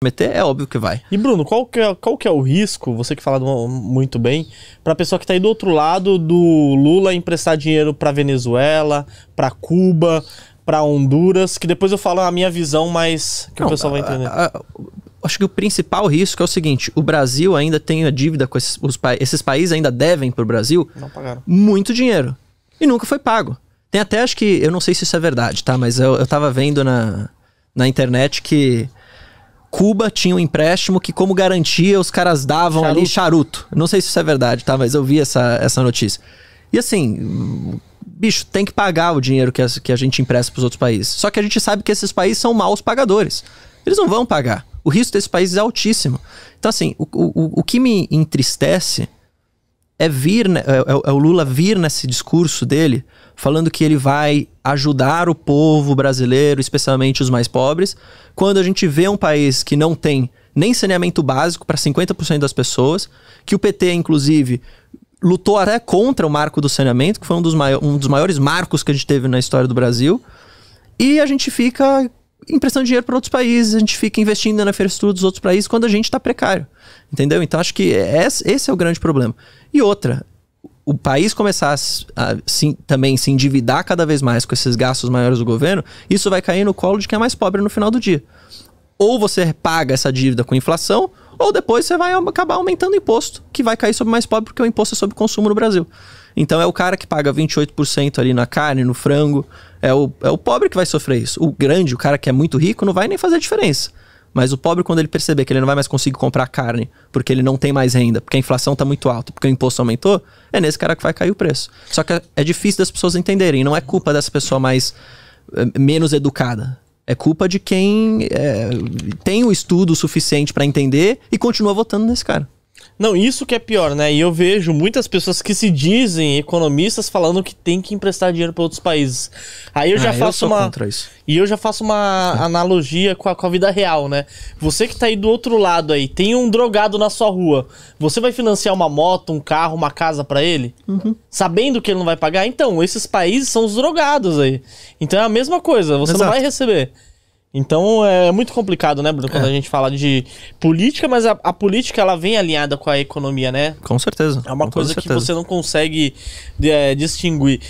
meter, é óbvio que vai. E Bruno, qual que é o risco, você que fala muito bem, pra pessoa que tá aí do outro lado do Lula emprestar dinheiro pra Venezuela, pra Cuba, pra Honduras, que depois eu falo a minha visão, mas que o pessoal vai entender. Acho que o principal risco é o seguinte, o Brasil ainda tem a dívida com esses países ainda devem pro Brasil Não pagaram. muito dinheiro. E nunca foi pago. Tem até, acho que, eu não sei se isso é verdade, tá? Mas eu tava vendo na internet que Cuba tinha um empréstimo que, como garantia, os caras davam ali charuto. Não sei se isso é verdade, tá? Mas eu vi essa notícia. E assim, bicho, tem que pagar o dinheiro que a gente empresta pros outros países. Só que a gente sabe que esses países são maus pagadores. Eles não vão pagar. O risco desses países é altíssimo. Então assim, o que me entristece é o Lula vir nesse discurso dele falando que ele vai ajudar o povo brasileiro, especialmente os mais pobres, quando a gente vê um país que não tem nem saneamento básico para 50% das pessoas, que o PT, inclusive, lutou até contra o marco do saneamento, que foi um dos maiores marcos que a gente teve na história do Brasil, e a gente fica emprestando dinheiro para outros países, a gente fica investindo na infraestrutura dos outros países quando a gente está precário, entendeu? Então acho que esse é o grande problema. E outra, o país começar a também se endividar cada vez mais com esses gastos maiores do governo, isso vai cair no colo de quem é mais pobre no final do dia. Ou você paga essa dívida com inflação, ou depois você vai acabar aumentando o imposto, que vai cair sobre o mais pobre, porque o imposto é sobre consumo no Brasil. Então é o cara que paga 28% ali na carne, no frango, é o pobre que vai sofrer isso. O cara que é muito rico, não vai nem fazer diferença. Mas o pobre, quando ele perceber que ele não vai mais conseguir comprar carne, porque ele não tem mais renda, porque a inflação está muito alta, porque o imposto aumentou, é nesse cara que vai cair o preço. Só que é difícil das pessoas entenderem, não é culpa dessa pessoa menos educada. É culpa de quem tem o estudo suficiente para entender e continua votando nesse cara. Não, isso que é pior, né? E eu vejo muitas pessoas que se dizem economistas falando que tem que emprestar dinheiro para outros países. Aí eu já faço contra isso. E eu já faço uma analogia com a vida real, né? Você que tá aí do outro lado aí, tem um drogado na sua rua. Você vai financiar uma moto, um carro, uma casa para ele? Sabendo que ele não vai pagar? Então, esses países são os drogados aí. Então é a mesma coisa, você não vai receber. Então é muito complicado, né, Bruno, quando a gente fala de política, mas a política ela vem alinhada com a economia, né? Com certeza. É uma coisa que você não consegue distinguir.